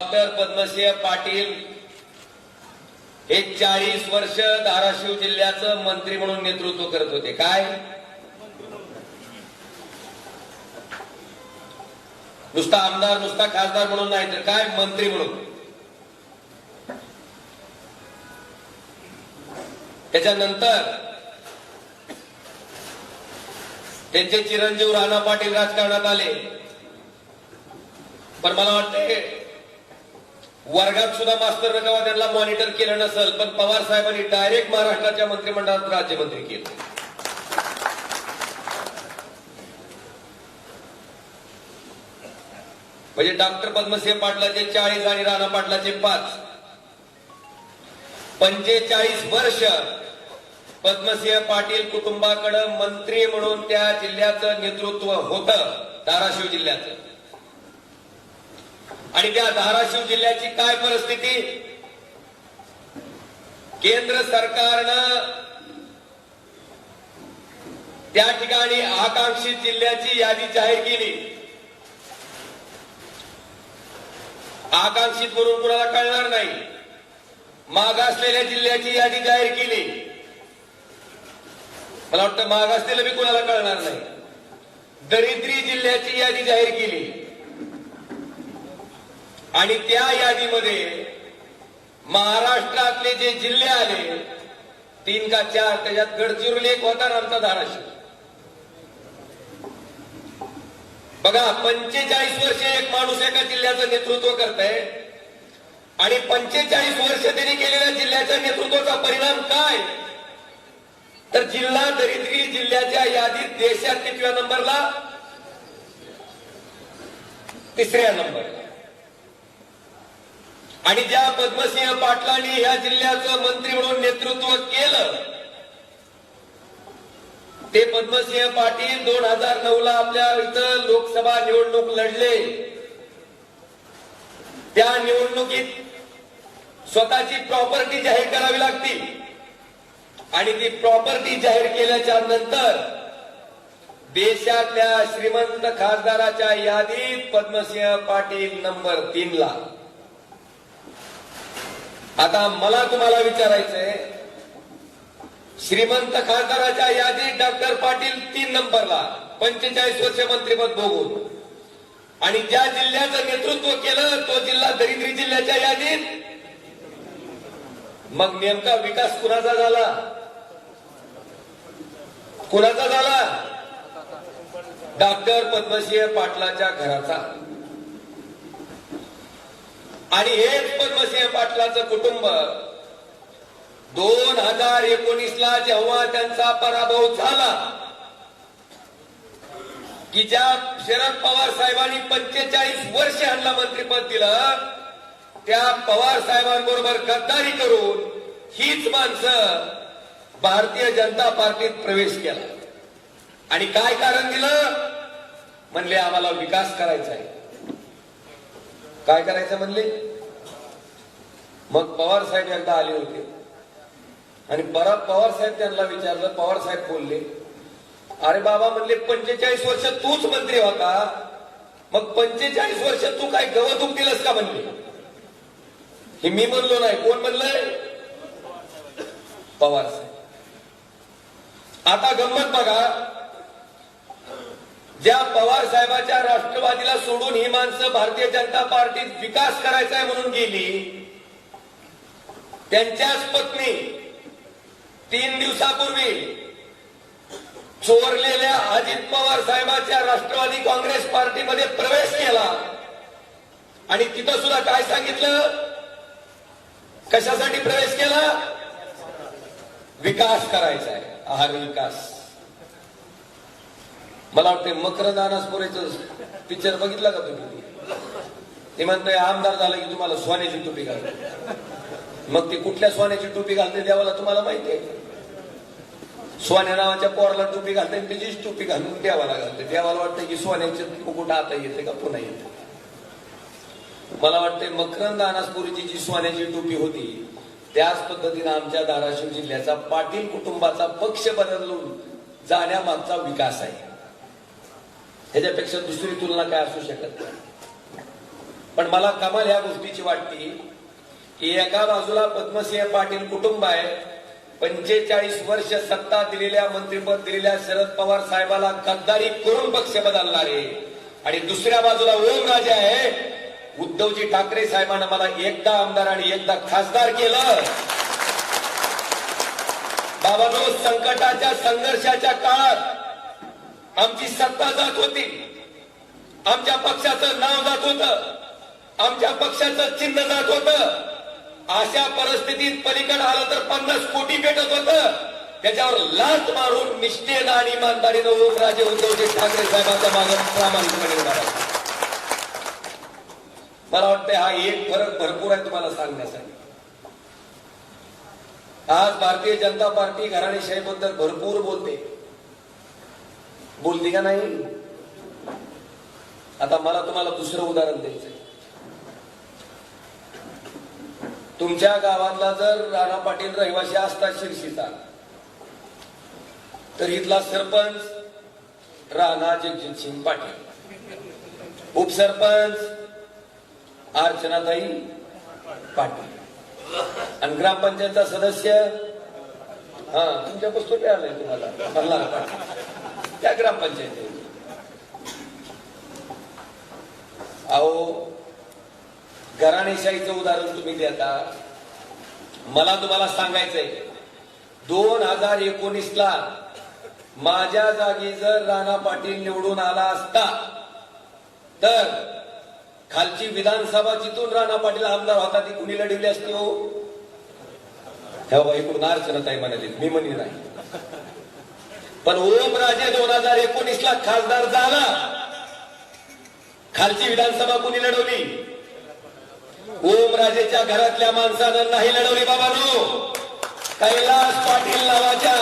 Doctor Padmasinh Patil हे 40 वर्ष धाराशिव जिल्ह्याचं मंत्री म्हणून नेतृत्व करत होते. काय नुसता आमदार नुसता खासदार म्हणून नाही तर काय मंत्री म्हणून. त्याच्यानंतर त्यांचे चिरंजीव राणा पाटील राजकारणात आले. पण मला वाटते वर्गात सुद्धा मास्तर नकावा त्यांना मॉनिटर केलं नसेल, पण पवार साहेबांनी डायरेक्ट महाराष्ट्राच्या मंत्रिमंडळात राज्यमंत्री केलं. म्हणजे डॉक्टर पद्मसिंह पाटलाचे 40 आणि राणा पाटलाचे 5, 45 वर्ष पद्मसिंह पाटील कुटुंबाकडे मंत्री म्हणून त्या जिल्ह्याचं नेतृत्व होतं, धाराशिव जिल्ह्याचं. आणि त्या धाराशिव जिल्ह्याची काय परिस्थिती, केंद्र सरकारनं त्या ठिकाणी आकांक्षित जिल्ह्याची यादी जाहीर केली. आकांक्षित म्हणून कुणाला कळणार नाही. मागासलेल्या जिल्ह्याची यादी जाहीर केली. मला वाटतं मागासलेलं बी कुणाला कळणार नाही. दरिद्री जिल्ह्याची यादी जाहीर केली आणि त्या यादीमध्ये महाराष्ट्रातले जे जिल्हे आले 3 का 4, त्याच्यात गडचिरोली एक होता, आमचा धाराशिव. बघा 45 वर्ष एक माणूस एका जिल्ह्याचं नेतृत्व करतंय आणि 45 वर्ष त्यांनी केलेल्या जिल्ह्याच्या नेतृत्वाचा परिणाम काय, तर जिल्हा दरिद्री जिल्ह्याच्या यादीत देशात कितव्या नंबरला, 3ऱ्या नंबरला. आणि ज्या पद्मसिंह पाटलांनी या जिल्ह्याचं मंत्री म्हणून नेतृत्व केलं, ते पद्मसिंह पाटील 2009ला आपल्या इथं लोकसभा निवडणूक लढले. त्या निवडणुकीत स्वतःची प्रॉपर्टी जाहीर करावी लागती आणि ती प्रॉपर्टी जाहीर केल्याच्या नंतर देशातल्या श्रीमंत खासदाराच्या यादीत पद्मसिंह पाटील नंबर 3ला. आता मला तुम्हाला विचारायचंय, श्रीमंत खासदाराच्या यादीत डॉक्टर पाटील 3 नंबरला 45 वर्ष मंत्रिपद भोगून, आणि ज्या जिल्ह्याचं नेतृत्व केलं तो जिल्हा दरिद्री जिल्ह्याच्या यादीत. मग नेमका विकास कुणाचा झाला, कुणाचा झाला, डॉक्टर पद्मसिंह पाटलाच्या घराचा. आणि हेच पद्मसिंह पाटलाचं कुटुंब 2019ला जेव्हा त्यांचा पराभव झाला, की ज्या शरद पवार साहेबांनी 45 वर्ष ह्यांना मंत्रिपद दिलं, त्या पवार साहेबांबरोबर गद्दारी करून हीच माणसं भारतीय जनता पार्टीत प्रवेश केला. आणि काय कारण दिलं, म्हणले आम्हाला विकास करायचा आहे. काय करायचं म्हणले. मग पवार साहेब एकदा आले होते आणि परत पवार साहेब त्यांना विचारलं. पवार साहेब बोलले, अरे बाबा म्हणले 45 वर्ष तूच मंत्री होता, मग 45 वर्ष तू काय गवत उपटीलस का म्हणले. हे मी म्हणलो नाही, कोण म्हणलंय, पवार साहेब. आता गंमत बघा, ज्या पवार साहेबाच्या राष्ट्रवादीला सोडून ही माणसं भारतीय जनता पार्टीत विकास करायचा आहे म्हणून गेली, त्यांच्याच पत्नी 3 दिवसापूर्वी चोरलेल्या अजित पवार साहेबांच्या राष्ट्रवादी काँग्रेस पार्टीमध्ये प्रवेश केला आणि तिथं सुद्धा काय सांगितलं, कशासाठी प्रवेश केला, विकास करायचा आहे, आहार विकास. मला वाटते मकरंद अनासपुरेचं पिक्चर बघितलं का तुम्ही. ते म्हणतोय आमदार झालं की तुम्हाला सोन्याची टोपी घालते. मग ती कुठल्या सोन्याची टोपी घालते देवाला तुम्हाला माहिती आहे. सोन्या नावाच्या पोराला टोपी घालते, तिचीच टोपी घालून देवाला घालते. देवाला वाटतं की सोन्याचे मुकुट आता येते का पुन्हा येते. मला वाटते मकरंद अनासपुरीची जी सोन्याची टोपी होती, त्याच पद्धतीने आमच्या धाराशिव जिल्ह्याचा पाटील कुटुंबाचा पक्ष बदलून जाण्यामागचा विकास आहे. ह्याच्यापेक्षा दुसरी तुलना काय असू शकत नाही. पण मला कमाल ह्या गोष्टीची वाटते की एका बाजूला पद्मसिंह पाटील कुटुंब आहे, 45 वर्ष सत्ता दिलेल्या मंत्रिपद दिलेल्या शरद पवार साहेबाला गद्दारी करून पक्ष बदलणारे, आणि दुसऱ्या बाजूला ओमराजे आहे, उद्धवजी ठाकरे साहेबांना मला एकदा आमदार आणि एकदा खासदार केलं. बाबांनो, संकटाच्या संघर्षाच्या काळात आमची सत्ता जात होती, आमच्या पक्षाचं नाव जात होतं, आमच्या पक्षाचं चिन्ह जात होतं. अशा परिस्थितीत पलीकडे आलं तर 50 कोटी भेटत होतं. त्याच्यावर लाच मारून निष्ठेनं आणि इमानदारीनं ओमराजे उद्धवजी ठाकरे साहेबांच्या मागे प्रामाणिकपणे उभा राहिला. मला वाटतं हा एक फरक भरपूर आहे तुम्हाला सांगण्यासाठी. आज भारतीय जनता पार्टी घराणेशाहीबद्दल भरपूर बोलते का नाही? आता मला तुम्हाला दुसरं उदाहरण द्यायचंय. तुमच्या गावातला जर राणा पाटील रहिवासी असता शिरशीचा, तर इथला सरपंच राणा जगजितसिंग पाटील, उपसरपंच अर्चनाताई पाटील, आणि ग्रामपंचायतचा सदस्य तुमच्या पुस्तक आलंय तुम्हाला मल्हार पाटील, त्या ग्रामपंचायत. अहो, घराणेशाहीचं उदाहरण तुम्ही देता. मला तुम्हाला सांगायचंय, 2019ला माझ्या जागी जर राणा पाटील निवडून आला असता तर खालची विधानसभा जिथून राणा पाटील आमदार होता ती कुणी लढवली असती? हो, तेव्हा इकडून अर्चनाताई म्हणाली, मी म्हणी नाही. पण ओमराजे 2019ला खासदार झाला, खालची विधानसभा कुणी लढवली? ओमराजेच्या घरातल्या माणसानं नाही लढवली बाबांनो. कैलास पाटील नावाच्या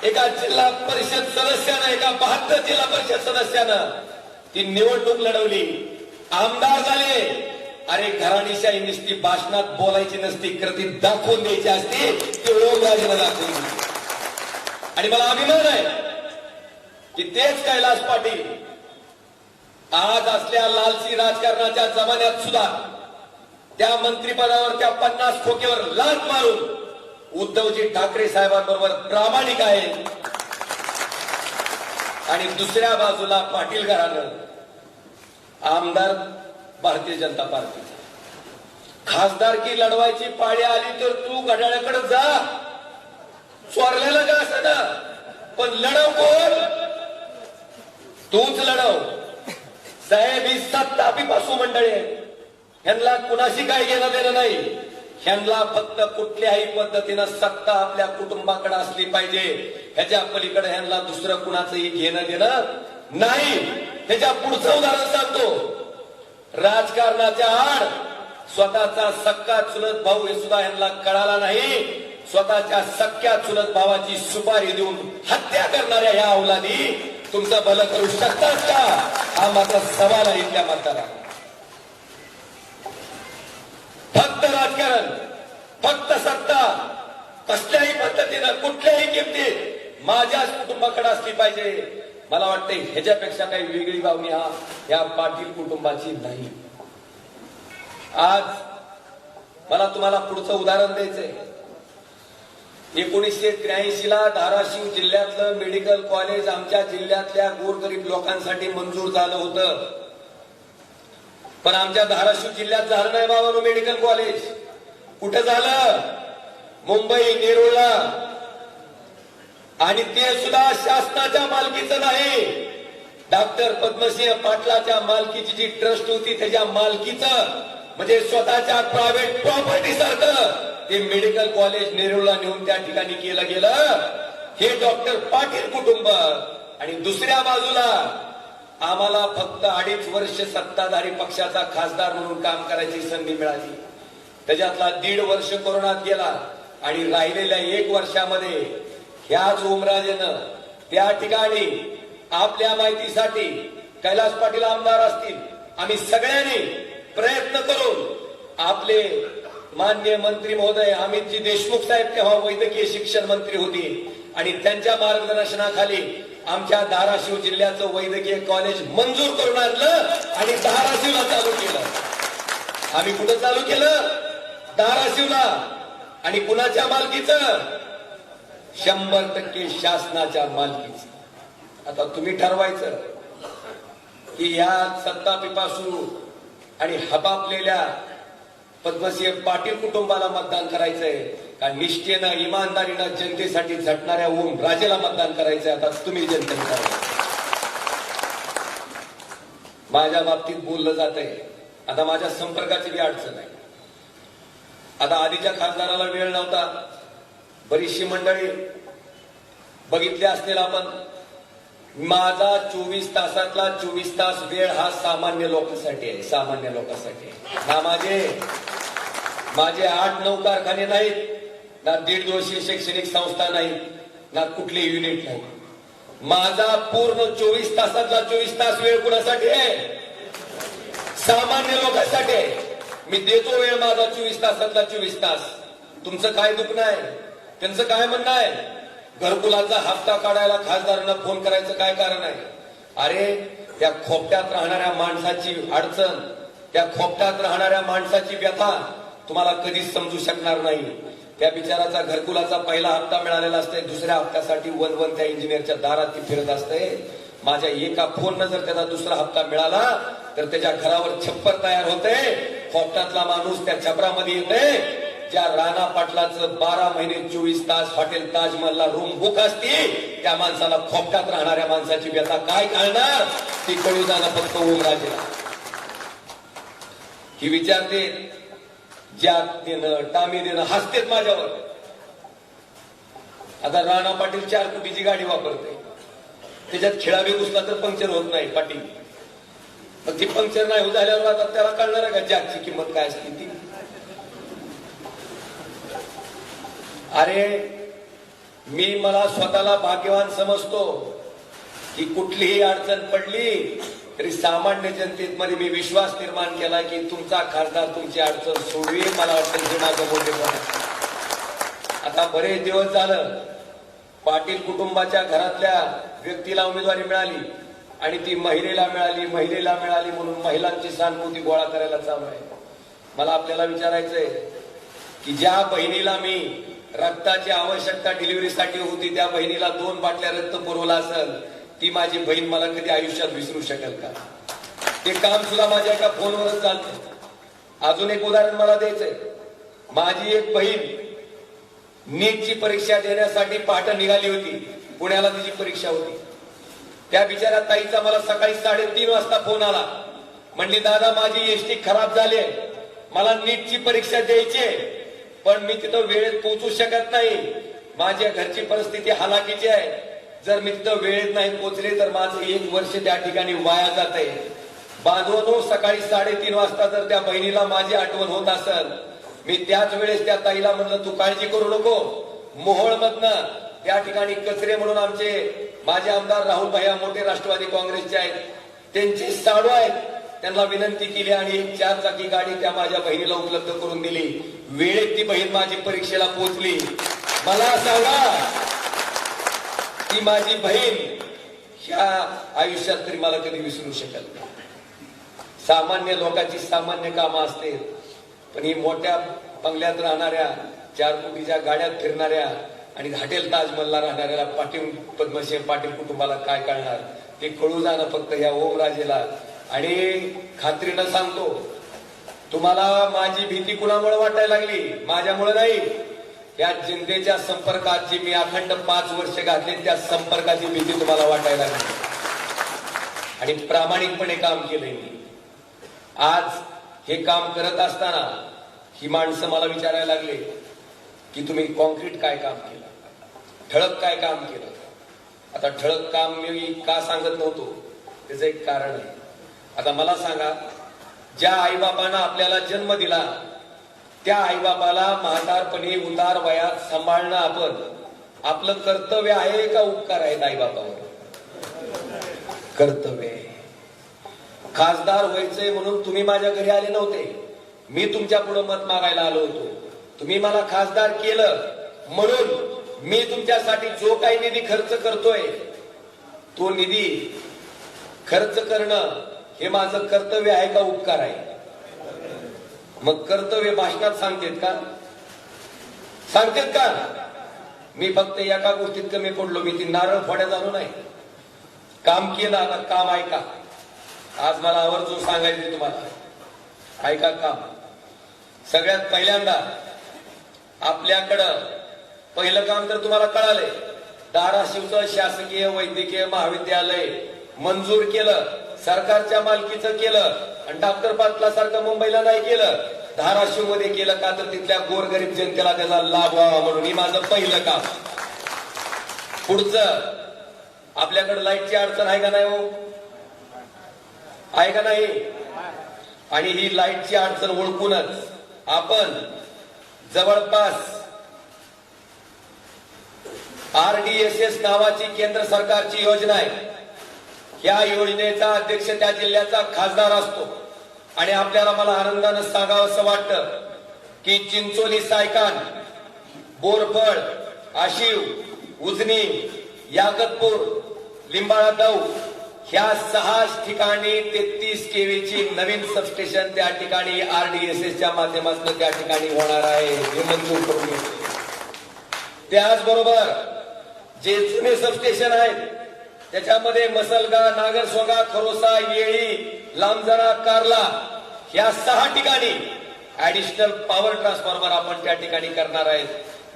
एका जिल्हा परिषद सदस्यानं, एका 72 जिल्हा परिषद सदस्यानं ती निवडणूक लढवली, आमदार झाले. अरे, घराणेशाही नुसती भाषणात बोलायची नसती, कृतीत दाखवून द्यायची असती, ती ओमराजेनं दाखवून दिली. आणि मला अभिमान आहे की तेच कैलास पाटील आज असल्या लालसी राजकारणाच्या जमान्यात सुद्धा त्या मंत्रिपदावर, त्या 50 खोक्यावर लाथ मारून उद्धवजी ठाकरे साहेबांबरोबर प्रामाणिक आहे. आणि दुसऱ्या बाजूला पाटील घराणं, आमदार भारतीय जनता पार्टी, खासदारकी लढवायची पाळी आली तर तू घड्याळाकडे जा, चोरलेलं का असं ना, पण लढव कोण? तूच लढव. साहेब, ही सत्ता पिपासू मंडळी आहे, ह्यांना कुणाशी काही घेणं देणं नाही. ह्यांना फक्त कुठल्याही पद्धतीनं सत्ता आपल्या कुटुंबाकडे असली पाहिजे, ह्याच्या पलीकडे ह्यांना दुसरं कुणाचंही घेणं देणं नाही. ह्याच्या पुढचं उदाहरण सांगतो. राजकारणाच्या आड स्वतःचा सक्का चुलत भाऊ हे सुद्धा ह्यांना कळाला नाही. स्वतःच्या सख्या चुलत भावाची सुपारी देऊन हत्या करणाऱ्या ह्या अवलादी तुमचं भलं करू शकतात का? हा मात्र सवाल आहे इथल्या मतदाराला. फक्त राजकारण, फक्त सत्ता, कसल्याही पद्धतीनं कुठल्याही किमतीत माझ्याच कुटुंबाकडे असली पाहिजे. मला वाटतं ह्याच्यापेक्षा काही वेगळी भावनी या पाटील कुटुंबाची नाही. आज मला तुम्हाला पुढचं उदाहरण द्यायचंय. 1983ला धाराशिव जिल्ह्यातलं मेडिकल कॉलेज आमच्या जिल्ह्यातल्या गोरगरीब लोकांसाठी मंजूर झालं होतं. पण आमच्या धाराशिव जिल्ह्यात झालं नाही बाबांनो मेडिकल कॉलेज. कुठं झालं? मुंबई, नेरूळला. आणि ते सुद्धा शासनाच्या मालकीचं नाही, डॉक्टर पद्मसिंह पाटलाच्या मालकीची जी ट्रस्ट होती त्याच्या मालकीचं, म्हणजे स्वतःच्या प्रायव्हेट प्रॉपर्टी सारखं ते मेडिकल कॉलेज नेरूळला नेऊन त्या ठिकाणी केलं गेलं. हे डॉक्टर पाटील कुटुंब. आणि दुसऱ्या बाजूला आम्हाला फक्त 2.5 वर्ष सत्ताधारी पक्षाचा खासदार म्हणून काम करायची संधी मिळाली. त्याच्यातला 1.5 वर्ष कोरोनात गेला आणि राहिलेल्या 1 वर्षामध्ये ह्याच ओमराजेनं त्या ठिकाणी आपल्या माहितीसाठी कैलास पाटील आमदार असतील, आम्ही सगळ्यांनी प्रयत्न करून आपले माननीय मंत्री महोदय अमितजी देशमुख साहेब तेव्हा वैद्यकीय शिक्षण मंत्री होते आणि त्यांच्या मार्गदर्शनाखाली आमच्या धाराशिव जिल्ह्याचं वैद्यकीय कॉलेज मंजूर करून आणलं आणि धाराशिवला चालू केलं. आम्ही कुठं चालू केलं? धाराशिवला. आणि कुणाच्या मालकीचं? 100% शासनाच्या मालकीचं. आता तुम्ही ठरवायचं की या सत्तापिपासू आणि हबापलेल्या पद्मसिंह पाटील कुटुंबाला मतदान करायचंय का निष्ठेनं इमानदारीनं जनतेसाठी झटणाऱ्या ओम राजेला मतदान करायचंय. आता तुम्ही जनतेने ठरवा. माझ्या बाबतीत बोललं जातंय. आता माझ्या संपर्काची बी अडचण आहे. आता आधीच्या खासदाराला वेळ नव्हता. बरीचशी मंडळी बघितली असतील आपण. माझा 24 तासातला 24 तास वेळ हा सामान्य लोकांसाठी आहे. सामान्य लोकांसाठी ना माझे 8-9 कारखाने नाहीत, ना 150 शैक्षणिक संस्था नाहीत, ना कुठले युनिट नाही. माझा पूर्ण 24 तासातला 24 तास वेळ कुणासाठी आहे? सामान्य लोकांसाठी आहे. मी देतो वेळ माझा 24 तासातला 24 तास. तुमचं काय दुखणं आहे? त्यांचं काय म्हणणं आहे? घरकुलाचा हप्ता काढायला खासदारांना फोन करायचं काय कारण आहे? अरे त्या खोपट्यात राहणाऱ्या माणसाची अडचण, त्या खोपट्यात राहणाऱ्या माणसाची व्यथा तुम्हाला कधीच समजू शकणार नाही. त्या बिचाराचा घरकुलाचा पहिला हप्ता मिळालेला असतोय, दुसऱ्या हप्त्यासाठी वन त्या इंजिनियरच्या दारात ती फिरत असते. माझ्या एका फोननं जर त्याचा दुसरा हप्ता मिळाला तर त्याच्या घरावर छप्पर तयार होते. खोपट्यातला माणूस त्या छपरामध्ये येते. ज्या राणा पाटलाचं 12 महिने 24 तास हॉटेल ताजमहलला रूम बुक असती, त्या माणसाला खोपट्यात राहणाऱ्या माणसाची व्यथा काय कळणार? ती कळू जाणं फक्त ओमराजेला. ही विचारते, ज्या देणं टामी देणं हसतेत माझ्यावर. आता राणा पाटील 4 कोटीची गाडी वापरते, त्याच्यात खेळावी घुसला तर पंक्चर होत नाही पाटील. मग ती पंक्चर नाही झाल्यावर आता त्याला कळणार आहे का जॅकची किंमत काय असते ती? अरे मला स्वतःला भाग्यवान समजतो की कुठलीही अडचण पडली तरी सामान्य जनतेमध्ये मी विश्वास निर्माण केला की तुमचा खासदार तुमची अडचण सोडवी. मला वाटतं हे माझं मोठेपण. आता बरेच दिवस झालं पाटील कुटुंबाच्या घरातल्या व्यक्तीला उमेदवारी मिळाली आणि ती महिलेला मिळाली म्हणून महिलांची सहानुभूती गोळा करायला चालू आहे. मला आपल्याला विचारायचंय की ज्या बहिणीला मी रक्ताची आवश्यकता डिलिव्हरीसाठी होती, त्या बहिणीला 2 बाटल्या रक्त पुरवला असेल, ती माझी बहीण मला कधी आयुष्यात विसरू शकेल का? ते काम सुद्धा माझ्या एका फोनवरच चालतं. अजून एक उदाहरण मला द्यायचंय. माझी एक बहीण नीटची परीक्षा देण्यासाठी पहाटे निघाली होती. पुण्याला तिची परीक्षा होती. त्या बिचाऱ्या ताईचा मला सकाळी 3:30 वाजता फोन आला. म्हणली, दादा माझी एसटी खराब झाली, मला नीटची परीक्षा द्यायची पण मी तिथं वेळेत पोहोचू शकत नाही. माझ्या घरची परिस्थिती हालाकीची आहे. जर मी तिथं वेळेत नाही पोहोचले तर माझं 1 वर्ष त्या ठिकाणी वाया जात आहे. बांधवानो, सकाळी 3:30 वाजता जर त्या बहिणीला माझी आठवण होत असेल, मी त्याच वेळेस त्या ताईला म्हणलं, तू काळजी करू नको. मोहोळमधनं त्या ठिकाणी कचरे म्हणून आमचे माझे आमदार राहुल भैया मोठे राष्ट्रवादी काँग्रेसचे आहेत, त्यांचे साडू आहेत, त्यांना विनंती केली आणि एक 4 चाकी गाडी त्या माझ्या बहिणीला उपलब्ध करून दिली. वेळेत ती बहीण माझी परीक्षेला पोहोचली. मला सांगा, ती माझी बहीण ह्या आयुष्यात तरी मला कधी विसरू शकेल नाही. सामान्य लोकांची सामान्य कामं असते, पण ही मोठ्या बंगल्यात राहणाऱ्या 4 कोटीच्या गाड्यात फिरणाऱ्या आणि हॉटेल ताजमहलला राहणाऱ्या पद्मसिंह पाटील कुटुंबाला काय कळणार? ते कळू जाणं फक्त ह्या ओमराजेला. आणि खात्रीनं सांगतो तुम्हाला, माझी भीती कुणामुळे वाटायला लागली? माझ्यामुळे नाही. या जनतेच्या संपर्कात जी मी अखंड 5 वर्ष घातली, त्या संपर्काची भीती तुम्हाला वाटायला लागली. आणि प्रामाणिकपणे काम केलंय मी. आज हे काम करत असताना ही माणसं मला विचारायला लागले की तुम्ही कॉन्क्रीट काय काम केलं, ठळक काय काम केलं? आता ठळक काम मी का सांगत नव्हतो त्याचं एक कारण आहे. आता मला सांगा, ज्या आईबापांना आपल्याला जन्म दिला त्या आईबापाला म्हातारपणी उतार वयात सांभाळणं आपलं कर्तव्य आहे का उपकार आहेत आईबापावर? कर्तव्य आहे. खासदार व्हायचंय म्हणून तुम्ही माझ्या घरी आले नव्हते. मी तुमच्या पुढे मत मागायला आलो होतो. तुम्ही मला खासदार केलं म्हणून मी तुमच्यासाठी जो काही निधी खर्च करतोय तो निधी खर्च करणं हे माझं कर्तव्य आहे का उपकार आहे? मग कर्तव्य भाषणात सांगतेत का? सांगतेत का? मी फक्त एका गोष्टीत कमी पडलो, मी ती नारळ फोड्या झालो नाही. काम केलं, आता काम ऐका. आज मला आवर्जून सांगायचं तुम्हाला, ऐका काम. सगळ्यात पहिल्यांदा आपल्याकडं पहिलं काम तर तुम्हाला कळालंय, धाराशिवचं शासकीय वैद्यकीय महाविद्यालय मंजूर केलं, सरकारच्या मालकीचं केलं. आणि डॉक्टर पाटला सारखं मुंबईला नाही केलं, धाराशिव मध्ये केलं. का तर तिथल्या गोरगरीब जनतेला त्याचा लाभ व्हावा म्हणून. ही माझं पहिलं काम. पुढचं, आपल्याकडे लाईटची अडचण आहे का नाही हो? आहे का नाही? आणि ही लाईटची अडचण ओळखूनच आपण जवळपास RDSS नावाची केंद्र सरकारची योजना आहे. या योजनेचा अध्यक्ष त्या जिल्ह्याचा खासदार असतो. आणि आपल्याला मला आनंदानं सांगावं असं वाटतं की चिंचोली, सायकान, बोरफळ, आशिव, उजनी, याकतपूर, लिंबाळा दौ ह्या 6 ठिकाणी 33 केवीची नवीन सबस्टेशन त्या ठिकाणी RDSSच्या माध्यमातून त्या ठिकाणी होणार आहे. हे मंजूर करून घेतले. त्याचबरोबर जे जुने सबस्टेशन आहेत त्याच्यामध्ये मसलगा, नागरसोगा, खरोसा, येळी, लांबजरा, कार्ला ह्या 6 ठिकाणी ऍडिशनल पॉवर ट्रान्सफॉर्मर आपण त्या ठिकाणी करणार आहेत.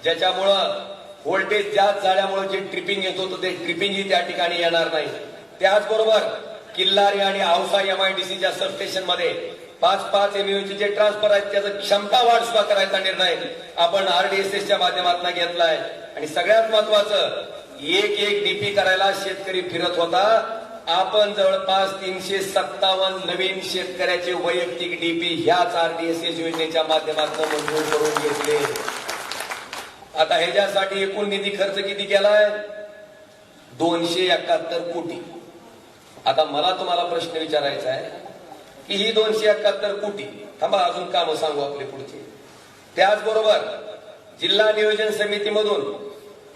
ज्याच्यामुळं व्होल्टेज जास्त झाल्यामुळे जे ट्रिपिंग येत होतं ते ट्रिपिंगही त्या ठिकाणी येणार नाही. त्याचबरोबर किल्लारी आणि औसा MIDCच्या सबस्टेशन मध्ये 5-5 MVA जे ट्रान्सफर आहेत त्याचं क्षमता वाढ सुद्धा करायचा निर्णय आपण RDSSच्या माध्यमातून घेतलाय. आणि सगळ्यात महत्वाचं, एक डीपी करायला शेतकरी फिरत होता. आपण जवळपास 357 नवीन शेतकऱ्याचे वैयक्तिक डीपी ह्याच RDSS योजनेच्या माध्यमातून मंजूर करून घेतले. आता ह्याच्यासाठी एकूण निधी खर्च किती केलाय? 271 कोटी. आता मला तुम्हाला प्रश्न विचारायचा आहे की ही 271 कोटी, थांबा अजून कामं सांगू आपले पुढचे. त्याचबरोबर जिल्हा नियोजन समितीमधून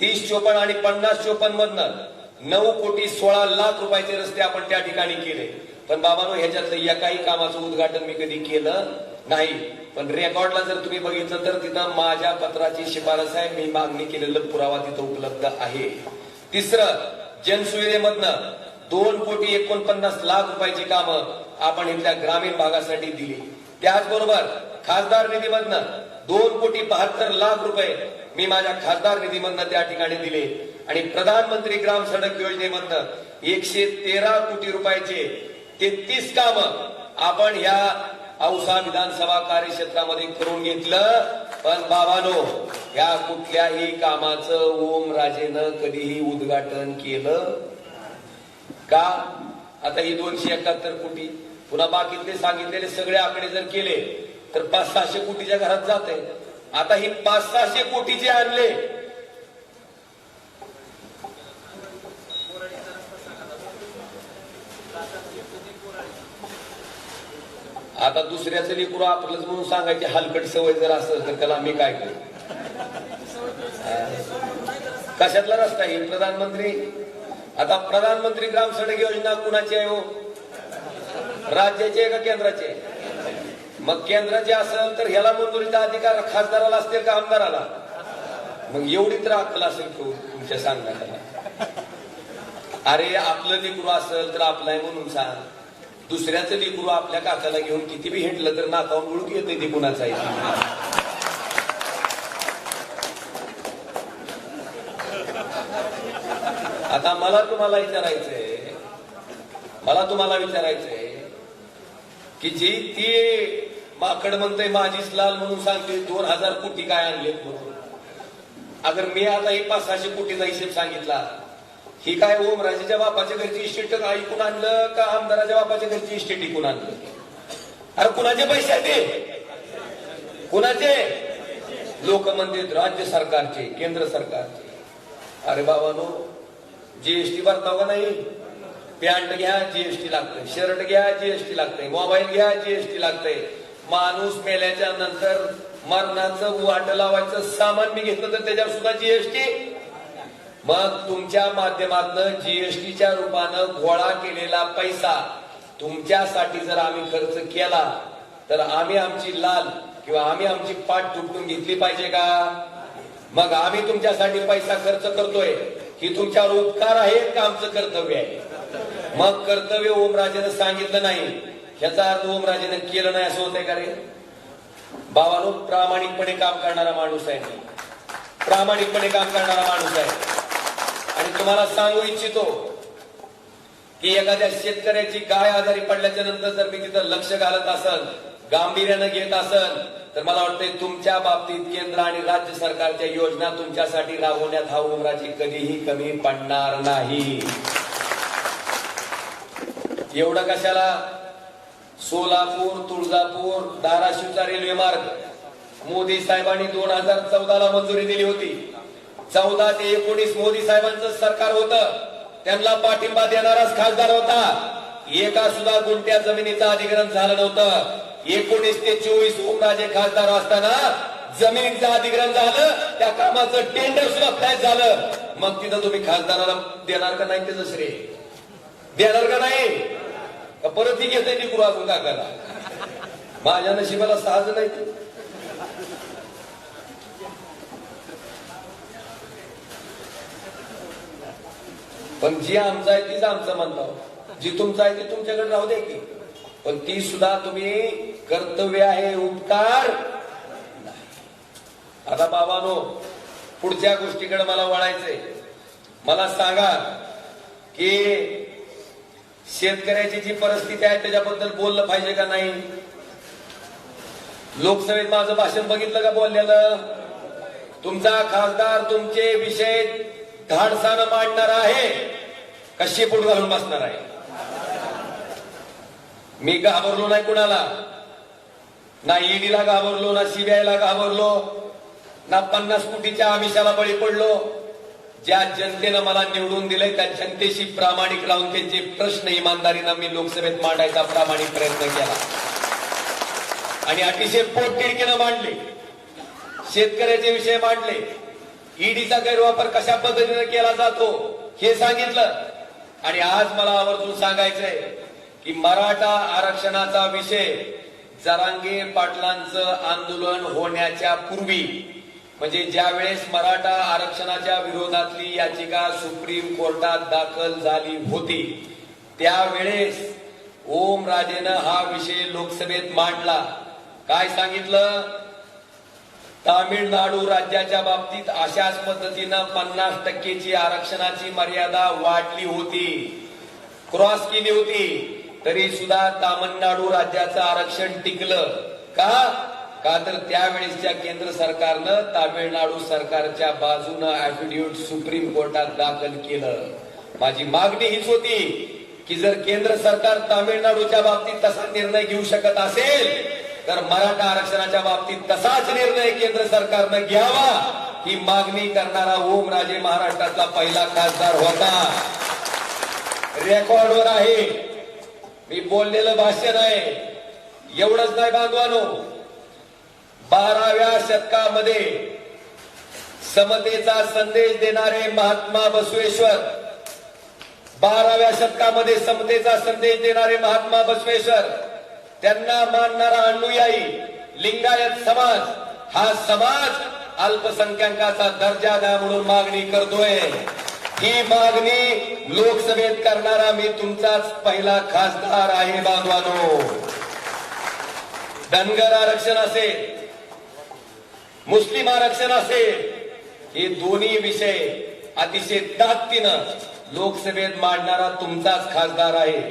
30-54 आणि 50-54 मधनं 9 कोटी 16 लाख रुपयाचे रस्ते आपण त्या ठिकाणी केले. पण बाबांनो, ह्याच्यातलं एकाही कामाचं उद्घाटन मी कधी केलं नाही. पण रेकॉर्डला जर तुम्ही बघितलं तर तिथं माझ्या पत्राची शिफारस आहे, मी मागणी केलेलं पुरावा तिथं उपलब्ध आहे. तिसरं, जनसुविधेमधनं 2 कोटी 49 लाख रुपयाची कामं आपण इथल्या ग्रामीण भागासाठी दिली. त्याचबरोबर खासदार निधीमधनं 2 कोटी 72 लाख रुपये मी माझ्या खासदार निधीमधनं त्या ठिकाणी दिले. आणि प्रधानमंत्री ग्राम सडक योजनेमधनं 113 कोटी रुपयाचे 33 कामं आपण ह्या औसा विधानसभा कार्यक्षेत्रामध्ये करून घेतलं. पण बाबानो, ह्या कुठल्याही कामाचं ओमराजेनं कधीही उद्घाटन केलं का? आता ही 271 कोटी पुन्हा बाकीतले सांगितलेले सगळे आकडे जर केले तर 500-600 कोटीच्या घरात जाते. आता ही 500-600 कोटी जे आणले, आता दुसऱ्याचं लेकरू आपलंच म्हणून सांगायची हलकट सवय जर असेल तर त्याला मी काय करू? कशातला रस्ता आहे प्रधानमंत्री? आता प्रधानमंत्री ग्राम सडक योजना कुणाची आहे हो? राज्याची आहे का केंद्राची? मग केंद्राचे असेल तर ह्याला मंजुरीचा अधिकार खासदाराला असतील का आमदाराला? मग एवढी तर अक्कल असेल तुमच्या सांगण्याला. अरे आपलं लेकरू असेल तर आपलं आहे म्हणून सांग. दुसऱ्याचं लेकरू आपल्या काकाला घेऊन किती बी हिंडलं तर नाकावून उडून येत नाही ते कुणाचं आहे. आता मला तुम्हाला विचारायचंय की जी ती माकड म्हणते माझीच लाल म्हणून सांगते 2000 कोटी काय आणलेत म्हणून. अगर मी आता ही 500-600 कोटीचा हिशेब सांगितला, ही काय ओमराजेच्या बापाच्या घरची इस्टेट ऐकून आणलं का आमदाराच्या बापाच्या घरची इस्टेट ऐकून आणलं? अरे कुणाचे पैसे आहेत ते? कुणाचे? लोक म्हणतात राज्य सरकारचे, केंद्र सरकारचे. अरे बाबानो, जीएसटी भरताव का नाही? पॅन्ट घ्या जीएसटी लागतंय, शर्ट घ्या जीएसटी लागतंय, मोबाईल घ्या जीएसटी लागतंय. माणूस मेल्याच्या नंतर मरणाचं वाट लावायचं सामान मी घेतलं तर त्याच्यावर सुद्धा जीएसटी. मग तुमच्या माध्यमातून जीएसटीच्या रूपानं गोळा केलेला पैसा तुमच्यासाठी जर आम्ही खर्च केला तर आम्ही आमची लाल किंवा आम्ही आमची पाठ तुटून घेतली पाहिजे का? मग आम्ही तुमच्यासाठी पैसा खर्च करतोय की तुमच्यावर उपकार आहे का आमचं कर्तव्य आहे? मग कर्तव्य ओमराजेनं सांगितलं नाही ह्याचा अर्थ ओमराजेनं केलं नाही असं होतंय का रे? बाबांनो, प्रामाणिकपणे काम करणारा माणूस आहे, प्रामाणिकपणे काम करणारा माणूस आहे. आणि तुम्हाला सांगू इच्छितो की एखाद्या शेतकऱ्याची गाय आजारी पडल्याच्या नंतर जर मी तिथं लक्ष घालत असल, गांभीर्यानं घेत असल, तर मला वाटतंय तुमच्या बाबतीत केंद्र आणि राज्य सरकारच्या योजना तुमच्यासाठी राबवण्यात हा ओमराजे कधीही कमी पडणार नाही. एवढं कशाला? सोलापूर, तुळजापूर, धाराशिवचा रेल्वे मार्ग मोदी साहेबांनी 2014ला मंजुरी दिली होती. 14 ते 19 मोदी साहेबांचं सरकार होतं, त्यांना पाठिंबा देणाराच खासदार होता. एका सुद्धा गुंठ्या जमिनीचं अधिग्रहण झालं नव्हतं. 19 ते 24 ओमराजे खासदार असताना जमिनीचं अधिग्रहण झालं, त्या कामाचं टेंडर सुद्धा फ्लॅश झालं. मग तिथं तुम्ही खासदाराला देणार का नाही त्याचं श्रेय? देणार का नाही? का परत ती घेते ती अजून का करा? माझ्या नशिबाला साहज नाही. पण जी आमचं आहे तीच आमचं म्हणतो, जी तुमचं आहे ती तुमच्याकडे राहू दे की, पण ती सुद्धा तुम्ही कर्तव्य आहे, उपकार नाही. आता बाबांनो, पुढच्या गोष्टीकडे मला वळायचंय. मला सांगा की शेतकऱ्याची जी परिस्थिती आहे त्याच्याबद्दल बोललं पाहिजे का नाही? लोकसभेत माझं भाषण बघितलं का बोललेलं? तुमचा खासदार तुमचे विषय धाडसानं मांडणार आहे का शेपूट घालून बसणार आहे? मी घाबरलो नाही कुणाला, ना ईडीला घाबरलो, ना सीबीआयला घाबरलो, ना 50 कोटीच्या आमिषाला बळी पडलो. ज्या जनतेनं मला निवडून दिलंय त्या जनतेशी प्रामाणिक राहून त्यांचे प्रश्न इमानदारीनं मी लोकसभेत मांडायचा प्रामाणिक प्रयत्न केला आणि अतिशय पोटतिडकीनं मांडले. शेतकऱ्याचे विषय मांडले, ईडीचा गैरवापर कशा पद्धतीने केला जातो हे सांगितलं. आणि आज मला आवर्जून सांगायचंय की मराठा आरक्षणाचा विषय जरांगे पाटलांचं आंदोलन होण्याच्या पूर्वी, म्हणजे ज्या वेळेस मराठा आरक्षणाच्या विरोधातली याचिका सुप्रीम कोर्टात दाखल झाली होती त्यावेळेस ओमराजेनं हा विषय लोकसभेत मांडला. काय सांगितलं? तामिळनाडू राज्याच्या बाबतीत अशाच पद्धतीनं 50% आरक्षणाची मर्यादा वाढली होती, क्रॉस केली होती, तरी सुद्धा तामिळनाडू राज्याचं आरक्षण टिकलं. का तर त्यावेळेसच्या केंद्र सरकारनं तामिळनाडू सरकारच्या बाजूनं ऍफिडेव्हिट सुप्रीम कोर्टात दाखल केलं. माझी मागणी हीच होती की जर केंद्र सरकार तामिळनाडूच्या बाबतीत तसा निर्णय घेऊ शकत असेल तर मराठा आरक्षणाच्या बाबतीत तसाच निर्णय केंद्र सरकारनं घ्यावा. ही मागणी करणारा ओमराजे महाराष्ट्रातला पहिला खासदार होता. रेकॉर्डवर आहे, मी बोललेलं भाषण आहे. एवढंच नाही बांधवानो, 12व्या शतकामध्ये समतेचा संदेश देणारे महात्मा बसवेश्वर, 12व्या शतकामध्ये समतेचा संदेश देणारे महात्मा बसवेश्वर, त्यांना मानणारा अनुयायी लिंगायत समाज, हा समाज अल्पसंख्याकाचा दर्जा द्या म्हणून मागणी करतोय. ही मागणी लोकसभेत करणारा मी तुमचाच पहिला खासदार आहे बांधवानो. धनगर आरक्षण असेल, मुस्लिम आरक्षण असेल, हे दोन्ही विषय अतिशय ताकदीनं लोकसभेत मांडणारा तुमचाच खासदार आहे.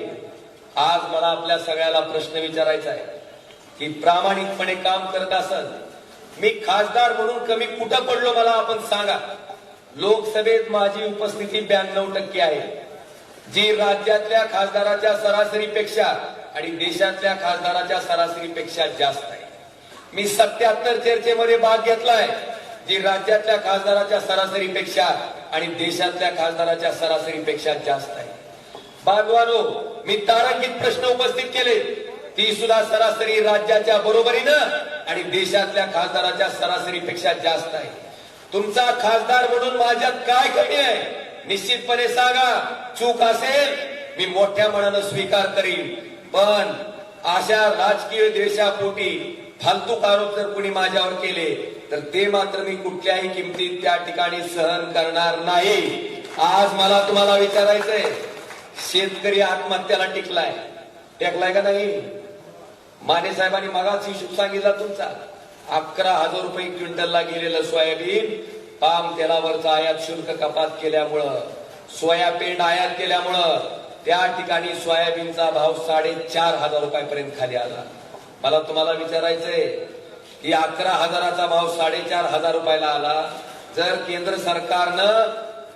आज मला आपल्या सगळ्याला प्रश्न विचारायचा आहे की प्रामाणिकपणे काम करत असाल, मी खासदार म्हणून कमी कुठं पडलो मला आपण सांगा. लोकसभेत माझी उपस्थिती 92% आहे, जी राज्यातल्या खासदाराच्या सरासरीपेक्षा आणि देशातल्या खासदाराच्या सरासरीपेक्षा जास्त आहे. मी 77 चर्चेमध्ये भाग घेतलाय, जी राज्यातल्या खासदाराच्या सरासरीपेक्षा आणि देशातल्या खासदाराच्या सरासरीपेक्षा जास्त आहे. बांधवानो, मी तारांकित प्रश्न उपस्थित केले, ती सुद्धा सरासरी राज्याच्या बरोबरीनं आणि देशातल्या खासदाराच्या सरासरीपेक्षा जास्त आहे. तुमचा खासदार म्हणून माझ्यात काय कमी आहे निश्चितपणे सांगा. चूक असेल मी मोठ्या मनानं स्वीकार करीन, पण अशा राजकीय द्वेषापोटी फालतू आरोप जर कुणी माझ्यावर केले तर ते मात्र मी कुठल्याही किमतीत त्या ठिकाणी सहन करणार नाही. आज मला तुम्हाला विचारायचंय, शेतकरी आत्महत्याला टेकलाय का नाही? माने साहेबांनी मगाच हिशोब सांगितला तुमचा. 11,000 रुपये क्विंटलला गेलेलं सोयाबीन पाम तेलावरचा आयात शुल्क कपात केल्यामुळं, सोयाबीन आयात केल्यामुळं त्या ठिकाणी सोयाबीनचा भाव 4,500 रुपयापर्यंत खाली आला. मला तुम्हाला विचारायचंय की 11,000चा भाव 4,500 रुपयाला आला. जर केंद्र सरकारनं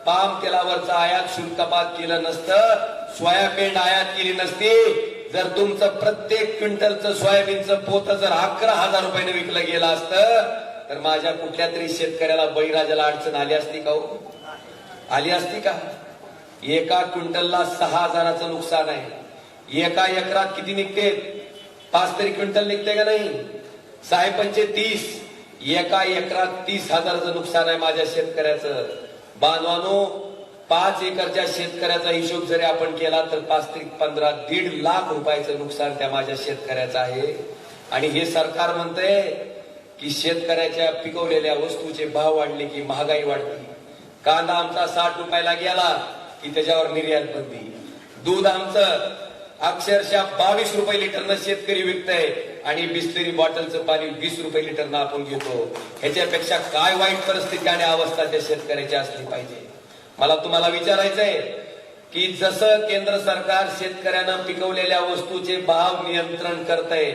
पाम तेलावरचा आयात शुल्क कपात केलं नसतं, सोयाबीन आयात केली नसती, जर तुमचं प्रत्येक क्विंटलचं सोयाबीनचं पोत जर 11,000 रुपयाने विकलं गेलं असतं तर माझ्या कुठल्या तरी शेतकऱ्याला बळीराजाला अडचण आली असती का हो? आली असती का? एका क्विंटलला 6,000चं नुकसान आहे. एका एकरात किती निघते? 5 तरी क्विंटल निघते का नाही? 6×5 30. एका एकरात 30,000चं नुकसान आहे माझ्या शेतकऱ्याचं. बांधवानो, 5 एकरच्या शेतकऱ्याचा हिशोब जरी आपण केला तर 5×15 1.5 लाख रुपयाचं नुकसान त्या माझ्या शेतकऱ्याचं आहे. आणि हे सरकार म्हणतंय की शेतकऱ्याच्या पिकवलेल्या वस्तूचे भाव वाढले की महागाई वाढते. कांदा आमचा 60 रुपयाला गेला की त्याच्यावर निर्यात बंदी. दूध आमचं अक्षरशः 22 रुपये लिटरनं शेतकरी विकतय आणि बिस्लरी बॉटलचं पाणी 20 रुपये लिटरनं आपण घेतो. ह्याच्यापेक्षा काय वाईट परिस्थिती आणि अवस्था त्या शेतकऱ्याची असली पाहिजे? मला तुम्हाला विचारायचंय की जसं केंद्र सरकार शेतकऱ्यांना पिकवलेल्या वस्तूचे भाव नियंत्रण करतंय,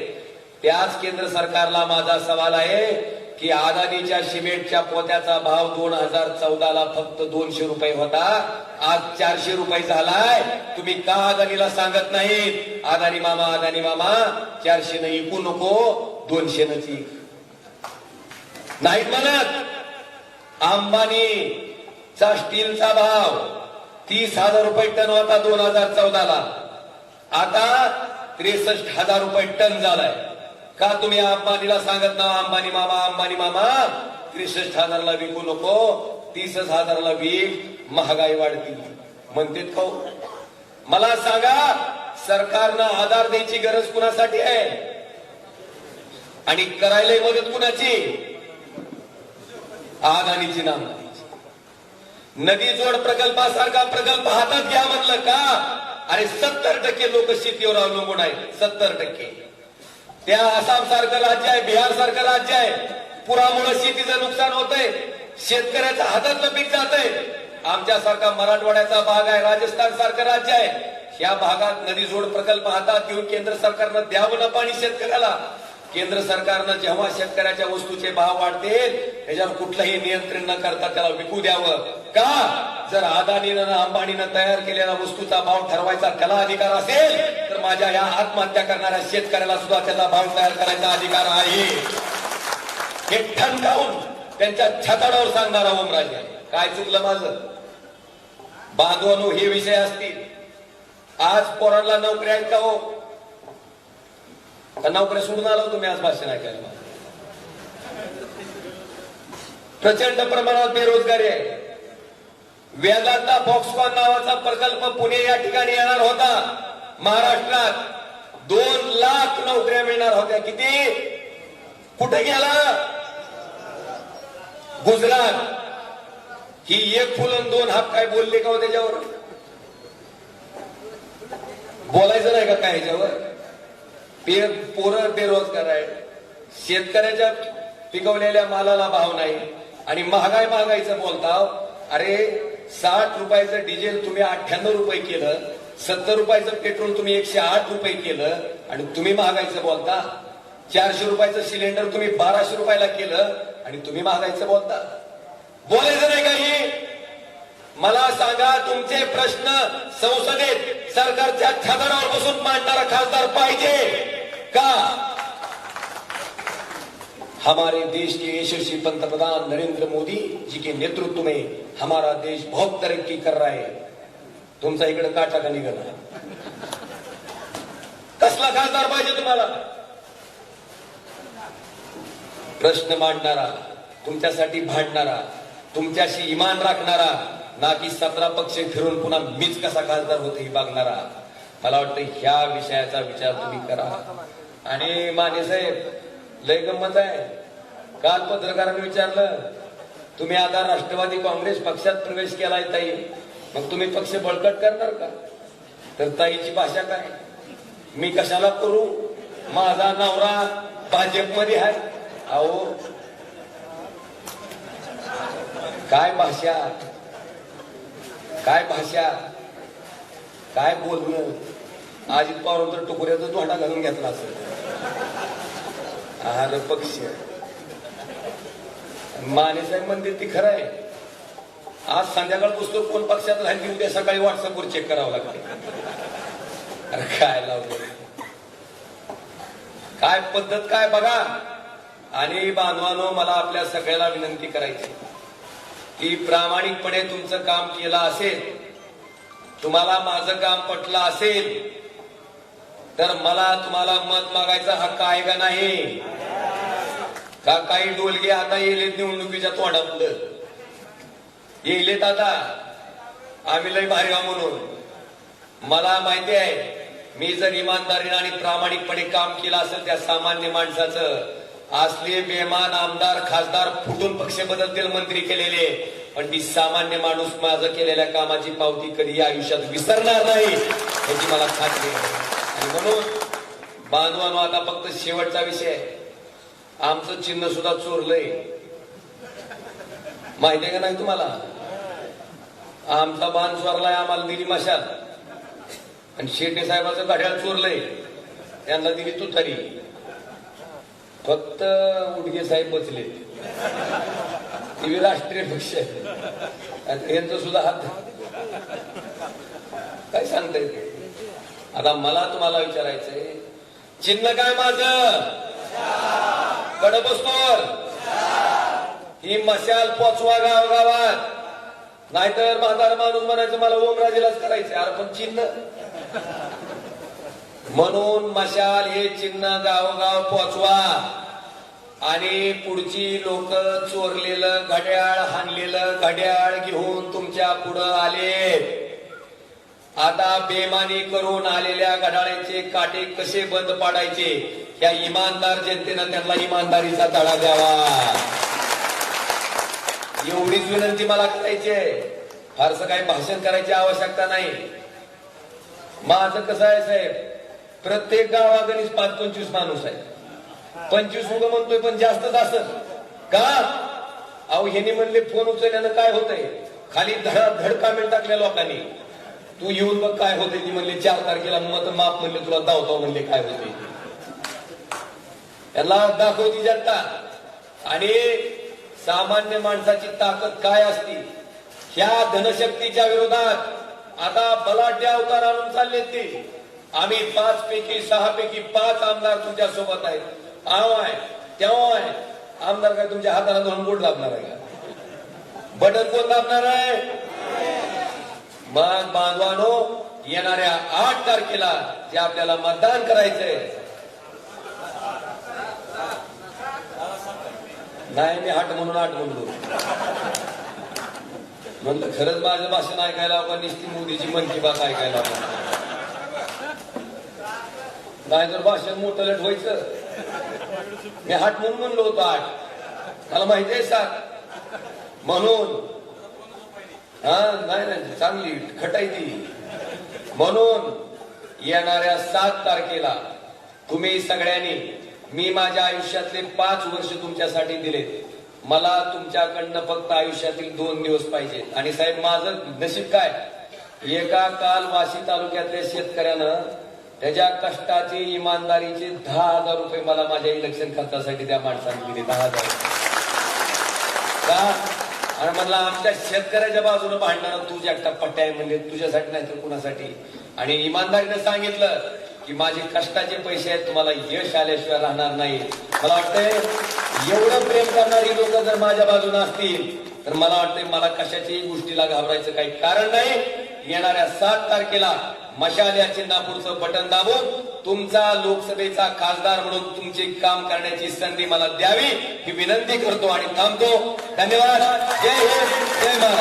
त्याच केंद्र सरकारला माझा सवाल आहे की अदानीच्या सिमेंटच्या पोत्याचा भाव 2014ला फक्त 200 रुपये होता, आज 400 रुपये झालाय. तुम्ही का अदानीला सांगत नाही, अदानी मामा 400 न विकू नको, 200 न विक? नाहीत म्हणत. अंबानीचा स्टीलचा भाव 30,000 रुपये टन होता 2014ला, आता 63,000 रुपये टन झालाय. का तुम्ही अंबानीला सांगत ना, अंबानी मामा 63,000ला विकू नको, 30,000ला विक, महागाई वाढती म्हणतेत का? मला सांगा, सरकारनं आधार द्यायची गरज कुणासाठी आहे आणि करायला मदत कुणाची? अदानीची नाम. नदी जोड प्रकल्पासारखा प्रकल्प हातात घ्या म्हणलं का? अरे 70% लोक शेतीवर अवलंबून आहेत. 70%. त्या आसाम सारखं राज्य आहे, बिहार सारखं राज्य आहे, पुरामुळे शेतीचं नुकसान होतंय, शेतकऱ्याच्या हातातलं पीक जातंय. आमच्यासारखा मराठवाड्याचा भाग आहे, राजस्थान सारखं राज्य आहे, या भागात नदी जोड प्रकल्प हातात घेऊन केंद्र सरकारनं द्यावं ना पाणी शेतकऱ्याला. केंद्र सरकारनं जेव्हा शेतकऱ्याच्या वस्तूचे भाव वाढतील त्याच्यावर कुठलंही नियंत्रण न करता त्याला विकू द्यावं का? जर अदानीनं अंबानीनं तयार केलेल्या वस्तूचा भाव ठरवायचा त्याला अधिकार असेल तर माझ्या या आत्महत्या करणाऱ्या शेतकऱ्याला सुद्धा त्याचा भाव तयार करायचा अधिकार आहे. हे ठणकावून त्यांच्या छताडावर सांगणारा ओमराजे. काय चुकलं माझं? बांधवांनो, हे विषय असतील. आज पोरांना नोकरी आहेत का हो? नोकऱ्या सोडून आलो तुम्ही आज भाषण ऐकायला. प्रचंड प्रमाणात बेरोजगारी आहे. वेदांता फॉक्सकॉन नावाचा प्रकल्प पुणे या ठिकाणी येणार होता. महाराष्ट्रात 2 लाख नोकऱ्या मिळणार होत्या. किती? कुठे गेला? गुजरात. ही एक फुल आणि 2 हात. काय बोलले का हो त्याच्यावर? बोलायचं नाही का काय ह्याच्यावर? पोरं बेरोजगार आहे, शेतकऱ्याच्या पिकवलेल्या मालाला भाव नाही आणि महागाईचं बोलता. अरे 60 रुपयाचं डिझेल तुम्ही 98 रुपये केलं, 70 रुपयाचं पेट्रोल तुम्ही 108 रुपये केलं आणि तुम्ही महागाईचं बोलता. 400 रुपयाचं सिलेंडर तुम्ही 1200 रुपयाला केलं आणि तुम्ही महागाईचं बोलता. बोलायचं नाही काही? मला सांगा, तुमचे प्रश्न संसदेत सरकारच्या छाताडावर बसून मांडणारा खासदार पाहिजे का? हमारे देश के यशस्वी पंतप्रधान नरेंद्र मोदी जी के नेतृत्व में हमारा देश बहुत तरक्की कर रहा है. तुमचा इकडे काटा का निघाला? कसला खासदार पाहिजे तुम्हाला? प्रश्न मांडणारा, तुमच्यासाठी भांडणारा, तुमच्याशी इमान राखणारा, ना की 17 पक्ष फिरून पुन्हा मीच कसा खासदार होतो ही बघणारा. मला वाटतं ह्या विषयाचा विचार तुम्ही करा. आणि माने साहेब लय गंमत आहे, काल पत्रकारांनी विचारलं तुम्ही आता राष्ट्रवादी काँग्रेस पक्षात प्रवेश केलाय ताई, मग तुम्ही पक्ष बळकट करणार का? तर ताईची भाषा काय, मी कशाला करू, माझा नवरा भाजपमध्ये आहे. अहो काय भाषा, काय भाषा, काय बोलणं. अजित पवार तर टुकड्याचा धोंडा घालून घेतला असेल. आलं पक्ष. मानेसाहेब म्हणते ती खरं आहे. आज संध्याकाळ पुस्तक कोण पक्षात राहिली, उद्या सकाळी व्हॉट्सअपवर चेक करावं लागते. अरे काय लावलं, काय पद्धत काय बघा. आणि बांधवानो, मला आपल्या सगळ्याला विनंती करायची की प्रामाणिकपणे तुमचं काम केलं असेल, तुम्हाला माझं काम पटलं असेल, तर मला तुम्हाला मत मागायचा हक्क आहे का नाही? का काही डोलगे आता येलेत निवडणुकीच्या तोंडापुढं येलेत आता आम्ही लय भारी म्हणून. मला माहिती आहे, मी जर इमानदारीने आणि प्रामाणिकपणे काम केलं असेल त्या सामान्य माणसाचं, असले बेमान आमदार खासदार फुटून पक्ष बदलतील, मंत्री केलेले, पण ती सामान्य माणूस माझं केलेल्या कामाची पावती कधी आयुष्यात विसरणार नाही याची मला खात्री आहे. आणि म्हणून बांधवानो, आता फक्त शेवटचा विषय, आमचं चिन्ह सुद्धा चोरलंय. माहितीये का नाही तुम्हाला? आमचा बाण चोरलाय, आम्हाला दिली मशाल. आणि शेट्टी साहेबाचं घड्याळ चोरलंय, त्यांना दिली तुतारी. फक्त उडगे साहेब बचले, ती राष्ट्रीय पक्ष यांचं सुद्धा हात. काय सांगता येते. आता मला तुम्हाला विचारायचंय, चिन्ह काय माझं? कडबस्तोर. ही मशाल पोचवा गावागावात, नाहीतर म्हातारा माणूस म्हणायचं मला ओमराजेलाच करायचं. अरे पण चिन्ह. म्हणून मशाल हे चिन्ह गावोगाव पोचवा. आणि पुढची लोक चोरलेलं घड्याळ, हाणलेलं घड्याळ घेऊन तुमच्या पुढं आले. आता बेमानी करून आलेल्या घड्याळाचे काटे कसे बंद पाडायचे, या इमानदार जनतेनं त्यांना इमानदारीचा धडा द्यावा, एवढीच विनंती मला करायची आहे. फारसं काही भाषण करायची आवश्यकता नाही. माझं कसं आहे साहेब, प्रत्येक गावागणीच 5-25 माणूस आहे. 25 उगं म्हणतोय, पण जास्तच असत का? अहो ह्यांनी म्हणले फोन उचलल्यानं काय होतंय, खाली धड कामेंट टाकल्या लोकांनी, तू येऊन बघ काय होते. ती म्हणले 4 तारखेला मत माप म्हणले तुला धावतो म्हणले काय होते, याला दाखवती जनता. आणि सामान्य माणसाची ताकद काय असती, ह्या धनशक्तीच्या विरोधात आता बलाढ्य अवतार आणून चालले ते. आम्ही 5 पैकी 6 पैकी 5 आमदार तुमच्या सोबत आहेत. आव आहे तेव्हा आहे. आमदार काय तुमच्या हाताला धरून बोट दाबणार आहे का? बटन कोण दाबणार आहे? मग बांधवानो, येणाऱ्या 8 तारखेला जे आपल्याला मतदान करायचंय, नाही मी 8 म्हणून 8 म्हणलो, म्हणलं खरंच माझं भाषण ऐकायला आपण निस्ती मोदीची मन की बात ऐकायला आपण, नाही जर भाषण मोठं लट व्हायचं. मी 8 म्हणून म्हणलो होतो 8, मला माहिती आहे 7 म्हणून. हा नाही चांगली खटाई ती. म्हणून येणाऱ्या 7 तारखेला तुम्ही सगळ्यांनी, मी माझ्या आयुष्यातले 5 वर्ष तुमच्यासाठी दिले, मला तुमच्याकडनं फक्त आयुष्यातील 2 दिवस पाहिजे. आणि साहेब माझं नशीब काय, एका काल वाशी तालुक्यातल्या शेतकऱ्यानं त्याच्या कष्टाचे इमानदारीचे 10,000 रुपये मला माझ्या इलेक्शन खर्चासाठी त्या माणसाने दिले. 10,000 का? आणि म्हणला आमच्या शेतकऱ्याच्या बाजूने भांडणारा तूच एकटा पट्ट्या आहे, म्हणजे तुझ्यासाठी नाही तर कुणासाठी. आणि इमानदारीने सांगितलं की माझे कष्टाचे पैसे आहेत, तुम्हाला यश आल्याशिवाय राहणार नाही. मला वाटतंय एवढं प्रेम करणारी लोक जर माझ्या बाजूने असतील तर मला वाटतंय मला कशाच्याही गोष्टीला घाबरायचं काही कारण नाही. येणाऱ्या 7 तारखेला मशाल या चिन्हापुढचं बटन दाबून तुमचा लोकसभेचा खासदार म्हणून तुमचे काम करण्याची संधी मला द्यावी ही विनंती करतो आणि थांबतो. धन्यवाद. जय हिंद, जय महाराष्ट्र.